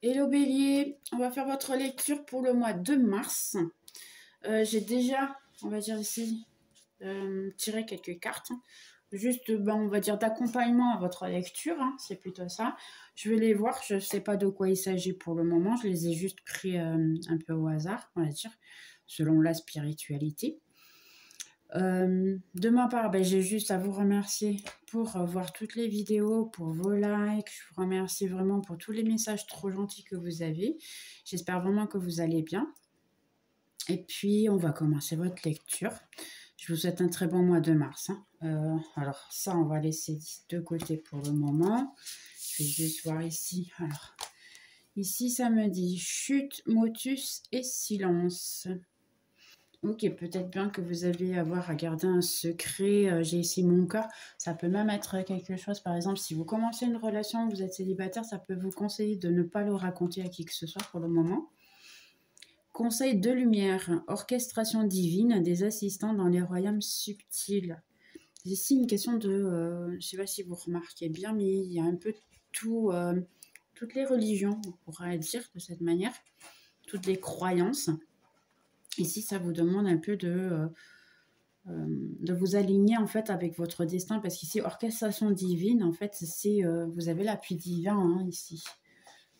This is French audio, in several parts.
Hello Bélier, on va faire votre lecture pour le mois de mars. J'ai déjà, on va dire ici, tiré quelques cartes. Juste, on va dire d'accompagnement à votre lecture, hein, c'est plutôt ça. Je vais les voir, je ne sais pas de quoi il s'agit pour le moment. Je les ai juste pris un peu au hasard, on va dire, selon la spiritualité. De ma part, j'ai juste à vous remercier pour voir toutes les vidéos, pour vos likes. Je vous remercie vraiment pour tous les messages trop gentils que vous avez. J'espère vraiment que vous allez bien. Et puis, on va commencer votre lecture. Je vous souhaite un très bon mois de mars. Alors, ça, on va laisser de côté pour le moment. Je vais juste voir ici. Alors, ici, ça me dit chute, motus et silence. Ok, peut-être bien que vous allez avoir à garder un secret. J'ai ici mon cœur. Ça peut même être quelque chose, par exemple, si vous commencez une relation, vous êtes célibataire, ça peut vous conseiller de ne pas le raconter à qui que ce soit pour le moment. Conseil de lumière, orchestration divine des assistants dans les royaumes subtils. Ici, une question de, je ne sais pas si vous remarquez bien, mais il y a un peu tout, toutes les religions, on pourrait dire de cette manière, toutes les croyances. Ici, ça vous demande un peu de vous aligner en fait avec votre destin, parce qu'ici, orchestration divine, en fait, c'est vous avez l'appui divin hein, ici.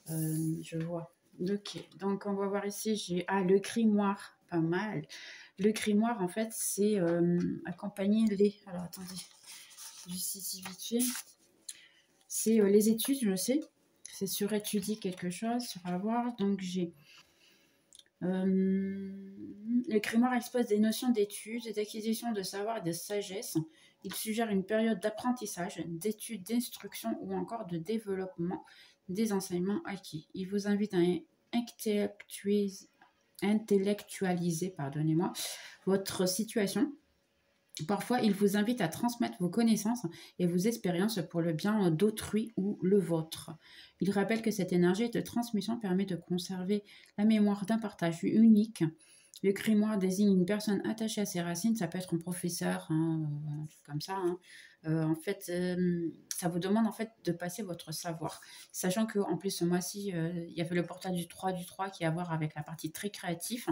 Je vois. Ok, donc on va voir ici, j'ai le grimoire, pas mal. Le grimoire, en fait, c'est accompagner les... Alors, attendez, juste ici vite fait. C'est les études, je sais. C'est sur étudier quelque chose, sur avoir. Donc, j'ai... le grimoire expose des notions d'études, d'acquisition de savoir et de sagesse. Il suggère une période d'apprentissage, d'études, d'instruction ou encore de développement des enseignements acquis. Il vous invite à intellectualiser votre situation. Parfois, il vous invite à transmettre vos connaissances et vos expériences pour le bien d'autrui ou le vôtre. Il rappelle que cette énergie de transmission permet de conserver la mémoire d'un partage unique. Le grimoire désigne une personne attachée à ses racines, ça peut être un professeur, hein, un truc comme ça. Hein. En fait, ça vous demande en fait de passer votre savoir. Sachant qu'en plus, ce mois-ci, il y avait le portail du 3 qui a à voir avec la partie très créative.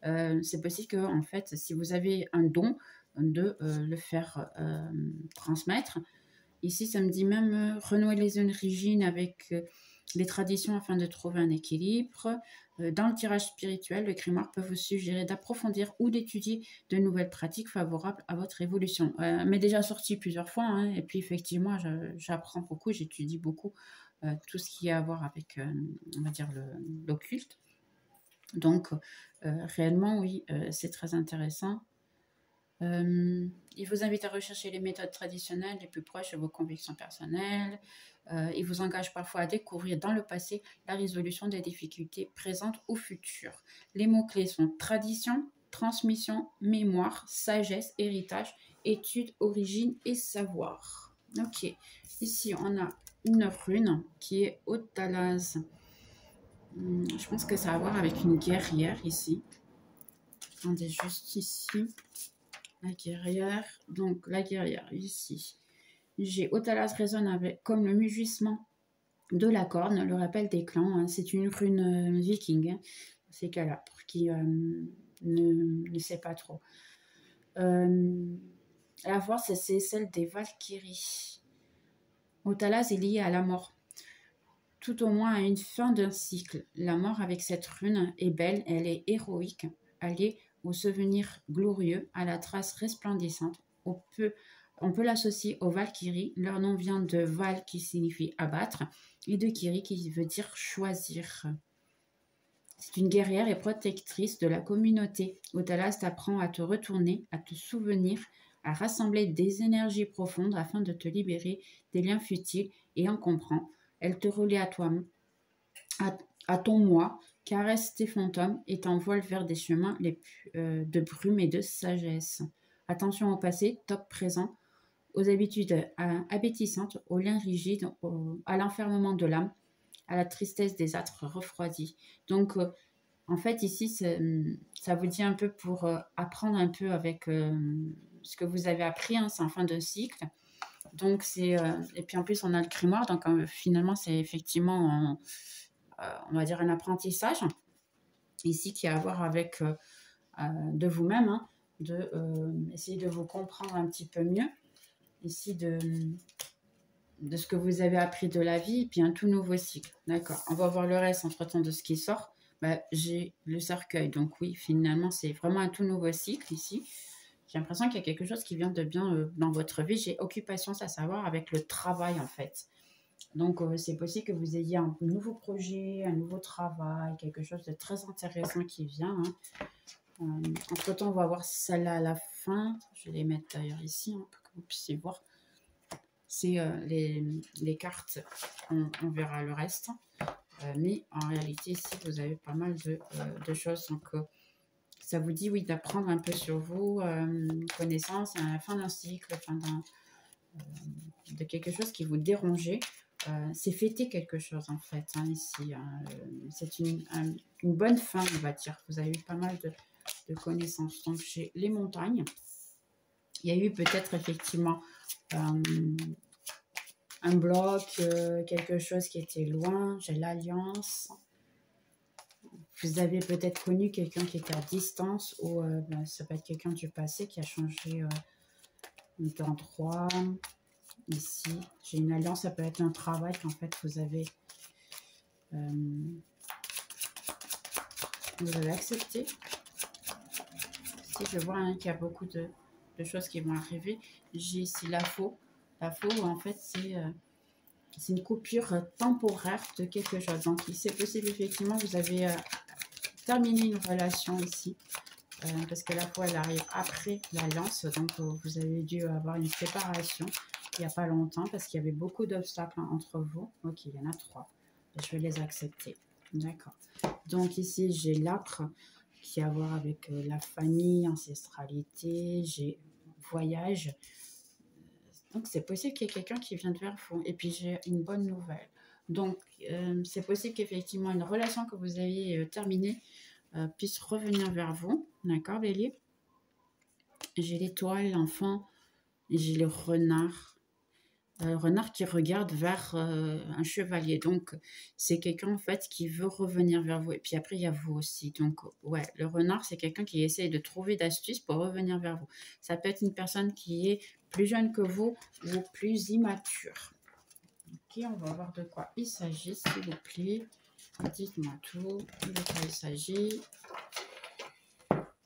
C'est possible que, en fait, si vous avez un don, de le faire transmettre. Ici, ça me dit même renouer les origines avec les traditions afin de trouver un équilibre. Dans le tirage spirituel, le grimoire peut vous suggérer d'approfondir ou d'étudier de nouvelles pratiques favorables à votre évolution. Mais déjà sorti plusieurs fois, hein, et puis effectivement, j'apprends beaucoup, j'étudie beaucoup tout ce qui a à voir avec, on va dire, l'occulte. Donc, réellement, oui, c'est très intéressant. Il vous invite à rechercher les méthodes traditionnelles les plus proches de vos convictions personnelles. Il vous engage parfois à découvrir dans le passé la résolution des difficultés présentes ou futures. Les mots-clés sont tradition, transmission, mémoire, sagesse, héritage, étude, origine et savoir. Ok, ici on a une rune qui est Otalaz. Je pense que ça a à voir avec une guerrière ici. Attendez juste ici. La guerrière, donc la guerrière ici. J'ai Otalas résonne avec, comme le mugissement de la corne, le rappel des clans. Hein, c'est une rune viking, hein, ces cas-là, pour qui ne sait pas trop. La force, c'est celle des Valkyries. Otalas est lié à la mort, tout au moins à une fin d'un cycle. La mort avec cette rune est belle, elle est héroïque, alliée au souvenir glorieux, à la trace resplendissante. On peut l'associer aux Valkyries. Leur nom vient de Val qui signifie abattre et de Kyrie qui veut dire choisir. C'est une guerrière et protectrice de la communauté. Otalas t'apprend à te retourner, à te souvenir, à rassembler des énergies profondes afin de te libérer des liens futiles et en comprend. Elle te relie à toi, à ton moi, caresse tes fantômes et t'envole vers des chemins de brume et de sagesse. Attention au passé, top présent, aux habitudes abétissantes, aux liens rigides, à l'enfermement de l'âme, à la tristesse des âtres refroidis. Donc, en fait, ici, ça vous dit un peu pour apprendre un peu avec ce que vous avez appris, hein, c'est en fin de cycle. Donc, et puis en plus, on a le grimoire, donc finalement, c'est effectivement on va dire, un apprentissage ici qui a à voir avec de vous-même, hein, essayer de vous comprendre un petit peu mieux, ici de ce que vous avez appris de la vie, et puis un tout nouveau cycle. D'accord, on va voir le reste entre-temps de ce qui sort. Bah, j'ai le cercueil, donc oui, finalement, c'est vraiment un tout nouveau cycle ici. J'ai l'impression qu'il y a quelque chose qui vient de bien dans votre vie. J'ai occupation, à savoir avec le travail, en fait. Donc, c'est possible que vous ayez un nouveau projet, un nouveau travail, quelque chose de très intéressant qui vient. Hein. Entre-temps, on va voir celle-là à la fin. Je vais les mettre d'ailleurs ici, hein, pour que vous puissiez voir. C'est les cartes, on verra le reste. Mais en réalité, ici, vous avez pas mal de choses. Donc, ça vous dit, oui, d'apprendre un peu sur vous, connaissance, à la fin d'un cycle, de quelque chose qui vous dérangeait. C'est fêter quelque chose, en fait, hein, ici. C'est une bonne fin, on va dire. Vous avez eu pas mal de connaissances. Donc, j'ai les montagnes. Il y a eu peut-être, effectivement, un bloc, quelque chose qui était loin. J'ai l'alliance. Vous avez peut-être connu quelqu'un qui était à distance ou ça peut être quelqu'un du passé qui a changé d'endroit. Ici, j'ai une alliance, ça peut être un travail qu'en fait vous avez accepté. Ici, je vois qu'il y a beaucoup de choses qui vont arriver. J'ai ici la faux. La faux, en fait, c'est une coupure temporaire de quelque chose. Donc, c'est possible, effectivement, vous avez terminé une relation ici. Parce que la fois, elle arrive après l'alliance. Donc, vous avez dû avoir une séparation il n'y a pas longtemps parce qu'il y avait beaucoup d'obstacles entre vous. Ok, il y en a 3. Je vais les accepter. D'accord. Donc, ici, j'ai l'âpre qui a à voir avec la famille, ancestralité, j'ai voyage. Donc, c'est possible qu'il y ait quelqu'un qui vienne vers vous. Et puis, j'ai une bonne nouvelle. Donc, c'est possible qu'effectivement, une relation que vous aviez terminée puisse revenir vers vous. D'accord, Bélier? J'ai l'étoile, l'enfant, et j'ai le renard. Renard qui regarde vers un chevalier. Donc, c'est quelqu'un, en fait, qui veut revenir vers vous. Et puis après, il y a vous aussi. Donc, ouais, le renard, c'est quelqu'un qui essaye de trouver d'astuces pour revenir vers vous. Ça peut être une personne qui est plus jeune que vous ou plus immature. Ok, on va voir de quoi il s'agit, s'il vous plaît. Dites-moi tout. De quoi il s'agit.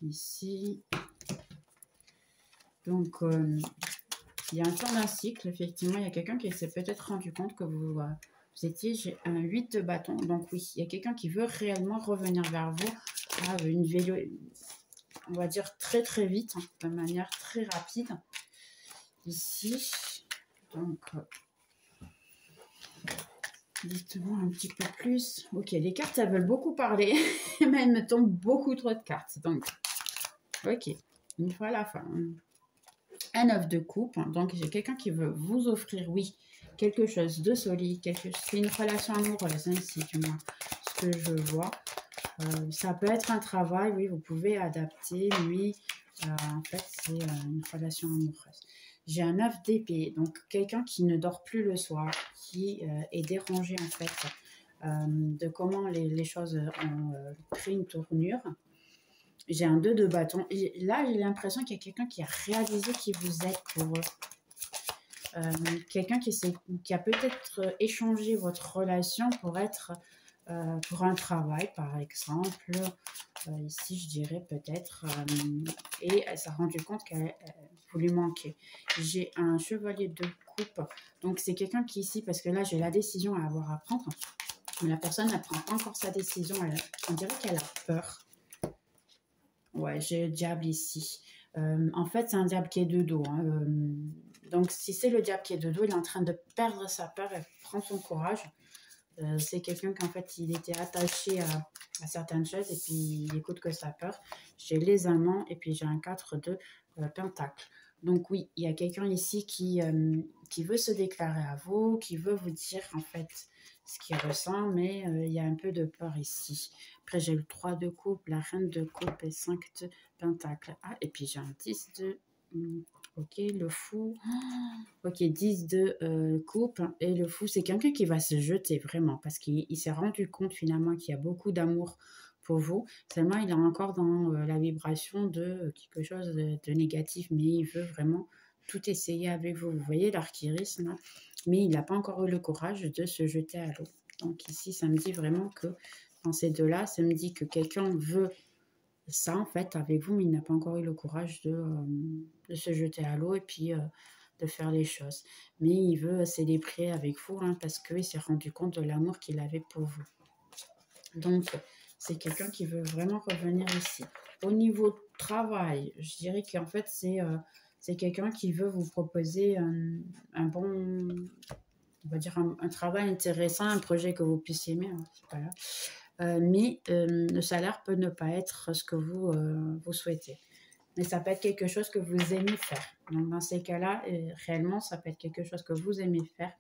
Ici. Donc, il y a un temps d'un cycle, effectivement. Il y a quelqu'un qui s'est peut-être rendu compte que vous étiez un 8 de bâton. Donc, oui, il y a quelqu'un qui veut réellement revenir vers vous à une vélo, on va dire très, très vite, hein, de manière très rapide. Ici. Donc, dites-moi un petit peu plus. Ok, les cartes, elles veulent beaucoup parler, mais elles me tombent beaucoup trop de cartes. Donc, ok, une fois à la fin. Un 9 de coupe, donc j'ai quelqu'un qui veut vous offrir, oui, quelque chose de solide, c'est une relation amoureuse, hein, ici, du moins, ce que je vois. Ça peut être un travail, oui, vous pouvez adapter, oui, en fait, c'est une relation amoureuse. J'ai un 9 d'épée, donc quelqu'un qui ne dort plus le soir, qui est dérangé, en fait, de comment les choses ont pris une tournure. J'ai un 2 de bâton. Et là, j'ai l'impression qu'il y a quelqu'un qui a réalisé qui vous êtes pour eux. Quelqu'un qui a peut-être échangé votre relation pour être pour un travail, par exemple. Ici, je dirais peut-être. Et elle s'est rendue compte qu'elle vous lui manquait. J'ai un chevalier de coupe. Donc, c'est quelqu'un qui ici, parce que là, j'ai la décision à avoir à prendre. Mais la personne ne prend pas encore sa décision. On dirait qu'elle a peur. Ouais, j'ai le diable ici. En fait, c'est un diable qui est de dos. Hein. Donc, si c'est le diable qui est de dos, il est en train de perdre sa peur et prendre son courage. C'est quelqu'un qu'en fait, il était attaché à certaines choses et puis il écoute que sa peur. J'ai les amants et puis j'ai un 4 de pentacle. Donc oui, il y a quelqu'un ici qui veut se déclarer à vous, qui veut vous dire en fait ce qu'il ressent, mais il y a un peu de peur ici. Après, j'ai le 3 de coupe, la reine de coupe et 5 de pentacle. Ah, et puis j'ai un 10 de... Ok, le fou. Ok, 10 de coupe. Et le fou, c'est quelqu'un qui va se jeter vraiment parce qu'il s'est rendu compte finalement qu'il y a beaucoup d'amour pour vous. Seulement, il est encore dans la vibration de quelque chose de négatif, mais il veut vraiment tout essayer avec vous. Vous voyez l'arc-iris là, mais il n'a pas encore eu le courage de se jeter à l'eau. Donc ici, ça me dit vraiment que dans ces deux-là, ça me dit que quelqu'un veut ça en fait avec vous, mais il n'a pas encore eu le courage de se jeter à l'eau et puis de faire les choses. Mais il veut célébrer avec vous hein, parce qu'il s'est rendu compte de l'amour qu'il avait pour vous. Donc, c'est quelqu'un qui veut vraiment revenir ici. Au niveau travail, je dirais qu'en fait, c'est quelqu'un qui veut vous proposer un bon, on va dire un travail intéressant, un projet que vous puissiez aimer. Hein, c'est pas là. Mais le salaire peut ne pas être ce que vous souhaitez. Mais ça peut être quelque chose que vous aimez faire. Donc, dans ces cas-là, réellement, ça peut être quelque chose que vous aimez faire.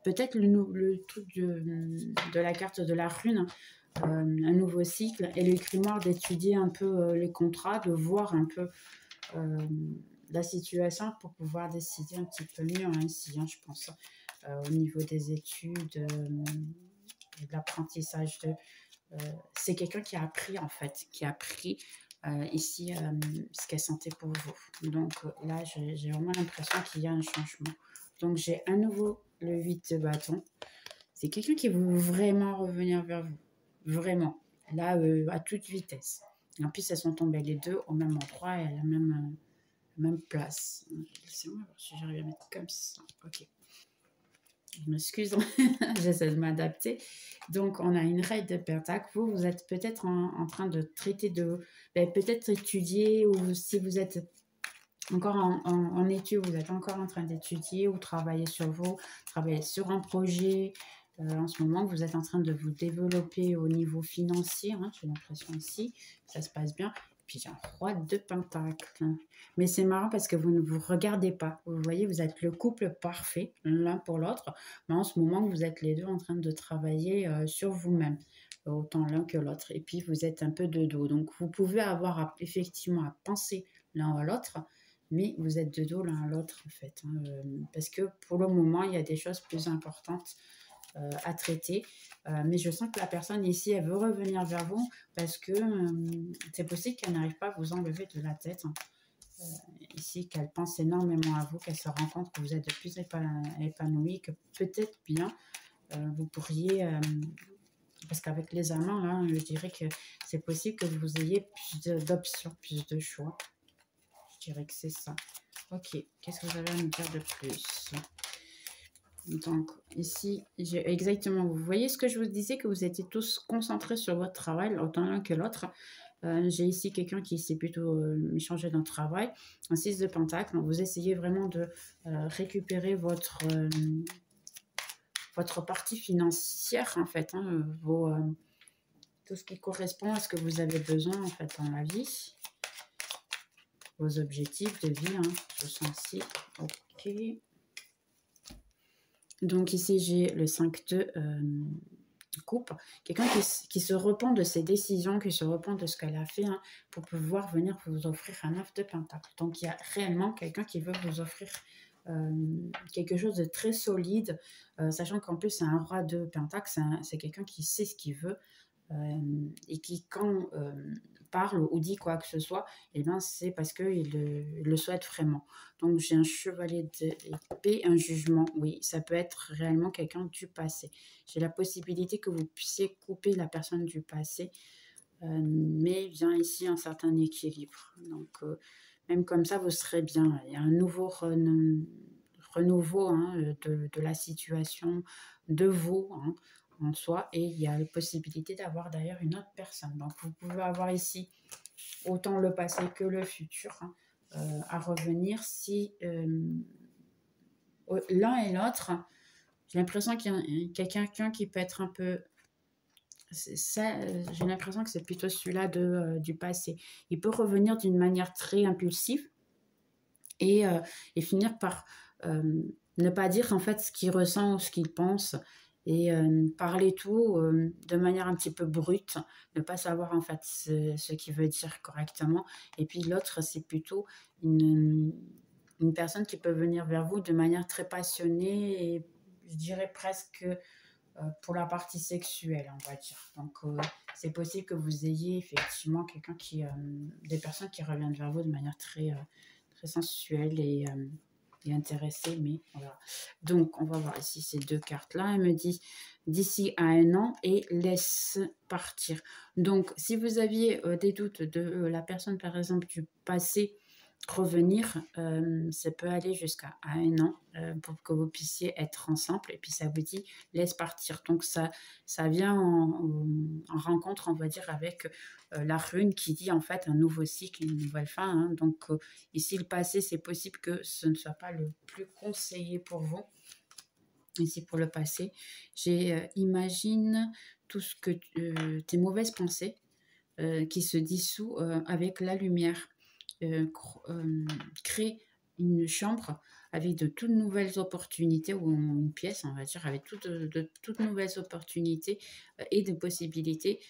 Peut-être le truc de la carte de la rune, un nouveau cycle, et le grimoire d'étudier un peu les contrats, de voir un peu la situation pour pouvoir décider un petit peu mieux hein, ici, hein, je pense, au niveau des études, de l'apprentissage. C'est quelqu'un qui a appris en fait, qui a appris ici ce qu'elle sentait pour vous. Donc là, j'ai vraiment l'impression qu'il y a un changement. Donc j'ai à nouveau le 8 de bâton. C'est quelqu'un qui veut vraiment revenir vers vous. Vraiment. Là, à toute vitesse. En plus, elles sont tombées les deux au même endroit et à la même place. Laissez-moi voir si j'arrive à mettre comme ça. Ok. Je m'excuse, j'essaie de m'adapter. Donc, on a une reine de pentacle. Vous êtes peut-être en train de traiter de... peut-être étudier ou si vous êtes encore en études, vous êtes encore en train d'étudier ou travailler sur vous, travailler sur un projet. En ce moment, vous êtes en train de vous développer au niveau financier. Hein, j'ai l'impression ici, ça se passe bien. Puis j'ai un roi de pentacle. Mais c'est marrant parce que vous ne vous regardez pas. Vous voyez, vous êtes le couple parfait l'un pour l'autre. Mais en ce moment, vous êtes les deux en train de travailler sur vous-même, autant l'un que l'autre. Et puis, vous êtes un peu de dos. Donc, vous pouvez avoir effectivement à penser l'un à l'autre, mais vous êtes de dos l'un à l'autre en fait. Hein, parce que pour le moment, il y a des choses plus importantes à traiter. Mais je sens que la personne ici, elle veut revenir vers vous parce que c'est possible qu'elle n'arrive pas à vous enlever de la tête. Hein. Ici, qu'elle pense énormément à vous, qu'elle se rend compte que vous êtes de plus épanoui, que peut-être bien, vous pourriez... parce qu'avec les amants, là, je dirais que c'est possible que vous ayez plus d'options, plus de choix. Je dirais que c'est ça. Ok, qu'est-ce que vous avez à me dire de plus? Donc, ici, j'ai exactement, vous voyez ce que je vous disais, que vous étiez tous concentrés sur votre travail, autant l'un que l'autre. J'ai ici quelqu'un qui s'est plutôt changé dans le travail. Un 6 de pentacle. Donc, vous essayez vraiment de récupérer votre partie financière, en fait, hein, tout ce qui correspond à ce que vous avez besoin, en fait, dans la vie. Vos objectifs de vie, hein, je sens ici. Ok. Donc ici, j'ai le 5 de coupe. Quelqu'un qui se repent de ses décisions, qui se repent de ce qu'elle a fait hein, pour pouvoir venir vous offrir un 9 de pentacle. Donc il y a réellement quelqu'un qui veut vous offrir quelque chose de très solide, sachant qu'en plus c'est un roi de pentacle, c'est quelqu'un qui sait ce qu'il veut et qui quand parle ou dit quoi que ce soit, et ben c'est parce qu'il le souhaite vraiment. Donc j'ai un chevalier d'épée, un jugement, oui, ça peut être réellement quelqu'un du passé. J'ai la possibilité que vous puissiez couper la personne du passé, mais vient ici un certain équilibre. Donc même comme ça, vous serez bien. Il y a un nouveau renouveau hein, de la situation, de vous, hein, en soi, et il y a la possibilité d'avoir d'ailleurs une autre personne. Donc vous pouvez avoir ici autant le passé que le futur hein, à revenir si l'un et l'autre, j'ai l'impression qu'il y a quelqu'un qui peut être un peu... j'ai l'impression que c'est plutôt celui-là du passé. Il peut revenir d'une manière très impulsive et finir par ne pas dire en fait ce qu'il ressent ou ce qu'il pense et parler tout de manière un petit peu brute, ne pas savoir en fait ce qu'il veut dire correctement. Et puis l'autre, c'est plutôt une personne qui peut venir vers vous de manière très passionnée et je dirais presque pour la partie sexuelle, on va dire. Donc, c'est possible que vous ayez effectivement quelqu'un des personnes qui reviennent vers vous de manière très sensuelle et intéressée, mais voilà. Donc, on va voir ici ces deux cartes-là. Elle me dit d'ici à 1 an et laisse partir. Donc, si vous aviez des doutes de la personne, par exemple, du passé, revenir, ça peut aller jusqu'à 1 an pour que vous puissiez être ensemble. Et puis, ça vous dit laisse partir. Donc, ça vient en rencontre, on va dire, avec la rune qui dit en fait un nouveau cycle, une nouvelle fin. Hein. Donc, ici, le passé, c'est possible que ce ne soit pas le plus conseillé pour vous. Ici, pour le passé, imagine tout ce que tes mauvaises pensées qui se dissout avec la lumière. Crée une chambre avec de toutes nouvelles opportunités, ou une pièce, on va dire, avec de toutes nouvelles opportunités et de possibilités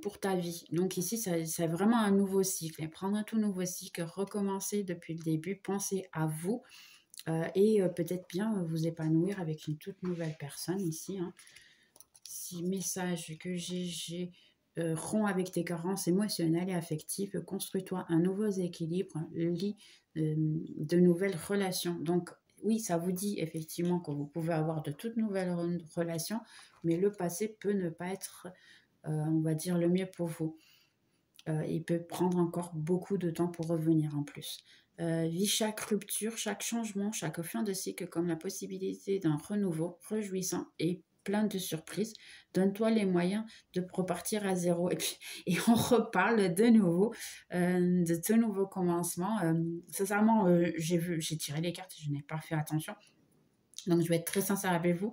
pour ta vie. Donc ici, c'est vraiment un nouveau cycle. Prendre un tout nouveau cycle, recommencer depuis le début, penser à vous et peut-être bien vous épanouir avec une toute nouvelle personne ici. Hein. Si message que j'ai romps avec tes carences émotionnelles et affectives, construis-toi un nouveau équilibre, lie de nouvelles relations. Donc, oui, ça vous dit effectivement que vous pouvez avoir de toutes nouvelles relations, mais le passé peut ne pas être, on va dire, le mieux pour vous. Il peut prendre encore beaucoup de temps pour revenir en plus. Vis chaque rupture, chaque changement, chaque fin de cycle comme la possibilité d'un renouveau réjouissant et plein de surprises. Donne-toi les moyens de repartir à zéro. Et on reparle de nouveau de tout nouveau commencement. Sincèrement, j'ai tiré les cartes, je n'ai pas fait attention. Donc, je vais être très sincère avec vous.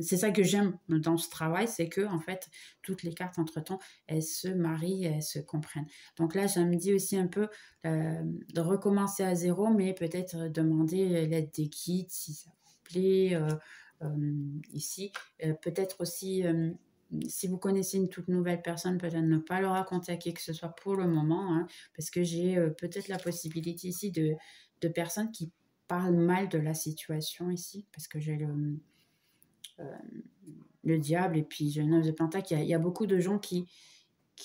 C'est ça que j'aime dans ce travail, c'est que en fait, toutes les cartes, entre-temps, elles se marient, elles se comprennent. Donc là, ça me dit aussi un peu de recommencer à zéro, mais peut-être demander l'aide des guides, si ça vous plaît, ici. Peut-être aussi, si vous connaissez une toute nouvelle personne, peut-être ne pas leur raconter à qui que ce soit pour le moment, hein, parce que j'ai peut-être la possibilité ici de personnes qui parle mal de la situation ici, parce que j'ai le diable et puis j'ai un 9 de pentacle. Il y a beaucoup de gens qui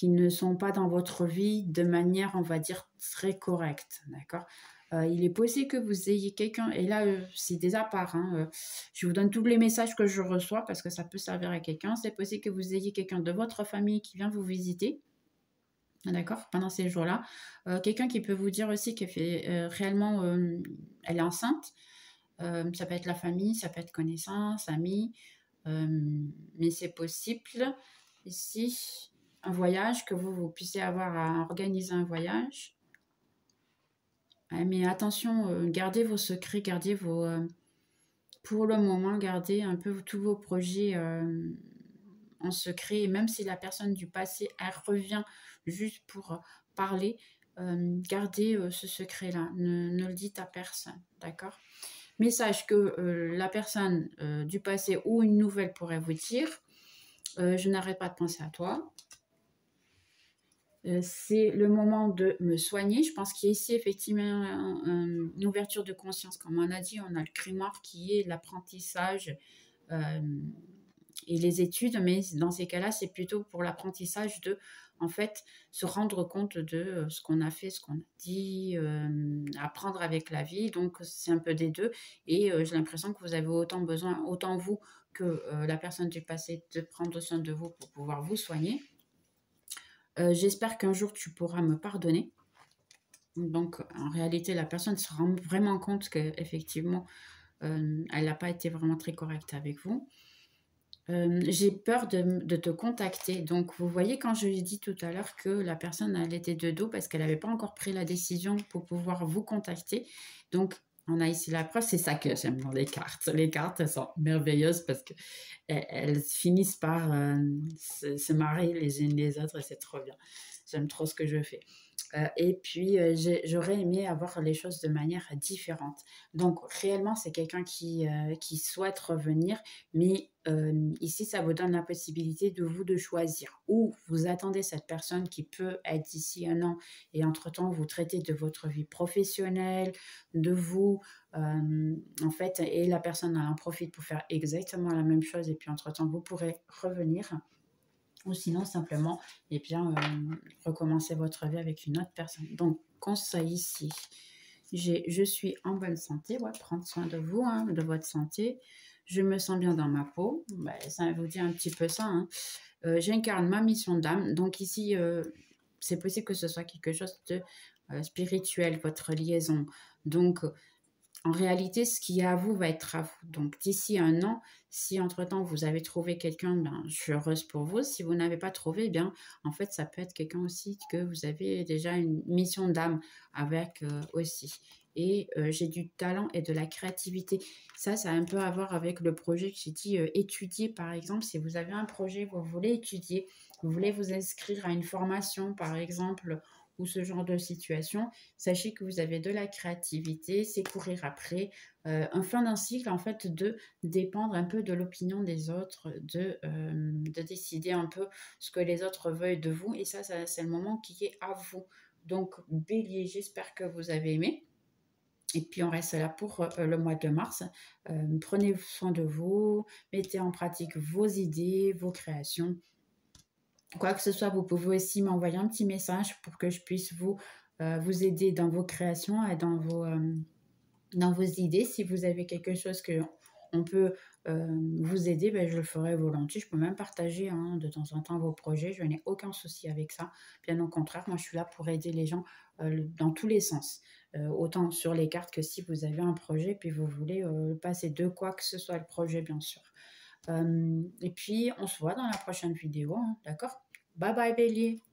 ne sont pas dans votre vie de manière, on va dire, très correcte, d'accord. Il est possible que vous ayez quelqu'un, et là, c'est des apparts, hein, je vous donne tous les messages que je reçois parce que ça peut servir à quelqu'un. C'est possible que vous ayez quelqu'un de votre famille qui vient vous visiter, d'accord, pendant ces jours-là. Quelqu'un qui peut vous dire aussi qu'elle fait réellement, elle est enceinte. Ça peut être la famille, ça peut être connaissance, amis, mais c'est possible ici un voyage, que vous puissiez avoir à organiser un voyage. Mais attention, gardez vos secrets, gardez pour le moment, gardez un peu tous vos projets en secret. Et même si la personne du passé, elle revient juste pour parler, gardez ce secret-là. Ne le dites à personne, d'accord? Message que la personne du passé ou une nouvelle pourrait vous dire. Je n'arrête pas de penser à toi. C'est le moment de me soigner. Je pense qu'il y a ici effectivement une ouverture de conscience. Comme on a dit, on a le grimoire qui est l'apprentissage et les études, mais dans ces cas-là, c'est plutôt pour l'apprentissage de, en fait, se rendre compte de ce qu'on a fait, ce qu'on a dit, apprendre avec la vie. Donc, c'est un peu des deux. Et j'ai l'impression que vous avez autant besoin, autant vous que la personne du passé, de prendre soin de vous pour pouvoir vous soigner. J'espère qu'un jour, tu pourras me pardonner. Donc, en réalité, la personne se rend vraiment compte qu'effectivement, elle n'a pas été vraiment très correcte avec vous. J'ai peur de te contacter. Donc, vous voyez, quand je lui ai dit tout à l'heure que la personne, elle était de dos parce qu'elle n'avait pas encore pris la décision pour pouvoir vous contacter. Donc, on a ici la preuve. C'est ça que j'aime dans les cartes. Les cartes, elles sont merveilleuses parce qu'elles finissent par se marier les unes les autres et c'est trop bien. J'aime trop ce que je fais. Et puis, j'aurais aimé avoir les choses de manière différente. Donc, réellement, c'est quelqu'un qui souhaite revenir, mais ici, ça vous donne la possibilité de vous de choisir. Ou vous attendez cette personne qui peut être d'ici un an et entre-temps, vous traitez de votre vie professionnelle, de vous, en fait, et la personne elle en profite pour faire exactement la même chose et puis entre-temps, vous pourrez revenir. Ou sinon, simplement, eh bien, recommencer votre vie avec une autre personne. Donc, conseil ici, je suis en bonne santé, ouais, prendre soin de vous, hein, de votre santé. Je me sens bien dans ma peau. Ben, ça vous dit un petit peu ça, hein. J'incarne ma mission d'âme. Donc ici, c'est possible que ce soit quelque chose de spirituel, votre liaison. Donc, en réalité, ce qui est à vous va être à vous. Donc, d'ici un an, si entre-temps vous avez trouvé quelqu'un, ben, je suis heureuse pour vous. Si vous n'avez pas trouvé, eh bien, en fait, ça peut être quelqu'un aussi que vous avez déjà une mission d'âme avec aussi. Et j'ai du talent et de la créativité. Ça a un peu à voir avec le projet que j'ai dit étudier, par exemple. Si vous avez un projet, vous voulez étudier, vous voulez vous inscrire à une formation, par exemple, ou ce genre de situation, sachez que vous avez de la créativité, c'est courir après, un fin d'un cycle, en fait, de dépendre un peu de l'opinion des autres, de décider un peu ce que les autres veulent de vous. Et ça c'est le moment qui est à vous. Donc, Bélier, j'espère que vous avez aimé. Et puis, on reste là pour le mois de mars. Prenez soin de vous, mettez en pratique vos idées, vos créations. Quoi que ce soit, vous pouvez aussi m'envoyer un petit message pour que je puisse vous aider dans vos créations et dans vos idées. Si vous avez quelque chose que on peut vous aider, ben, je le ferai volontiers. Je peux même partager hein, de temps en temps vos projets. Je n'ai aucun souci avec ça. Bien au contraire, moi, je suis là pour aider les gens dans tous les sens. Autant sur les cartes que si vous avez un projet puis vous voulez passer de quoi que ce soit le projet, bien sûr. Et puis, on se voit dans la prochaine vidéo, hein, d'accord? Bye bye Bélier!